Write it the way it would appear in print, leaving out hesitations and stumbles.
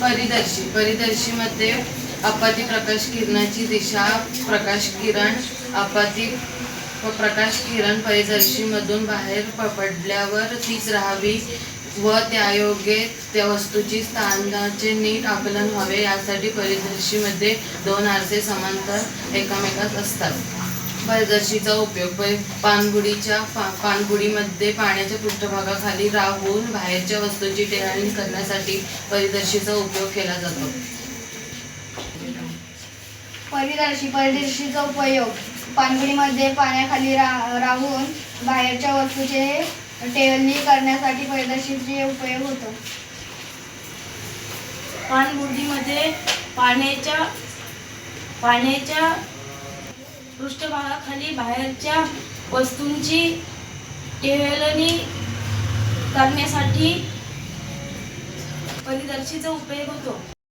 परिदर्शीमध्ये आपत्ती प्रकाश किरणाची दिशा प्रकाश किरण परिदर्शीमधून बाहेर पडल्यावर तीच राहावी व त्यायोगे त्या वस्तूची स्थानाचे नीट आकलन व्हावे यासाठी परिदर्शीमध्ये दोन आरसे समांतर एकमेकास असतात. परिदर्शीचा उपयोग पाणबुडीमध्ये पाण्याच्या पृष्ठभागाखाली राहून बाहेरच्या वस्तूची टेहळणी करण्यासाठी परिदर्शीचा उपयोग केला जातो. परिदर्शीचा उपयोग पाणबुडीमध्ये पाण्याखाली राहून बाहेरच्या वस्तूचे टेहळणी करण्यासाठी परिदर्शीचा उपयोग होतो. पाणबुडीमध्ये पाण्याच्या पृष्ठभागाखाली बाहेरच्या वस्तूंची टेहळणी करण्यासाठी परिदर्शीचा उपयोग होतो.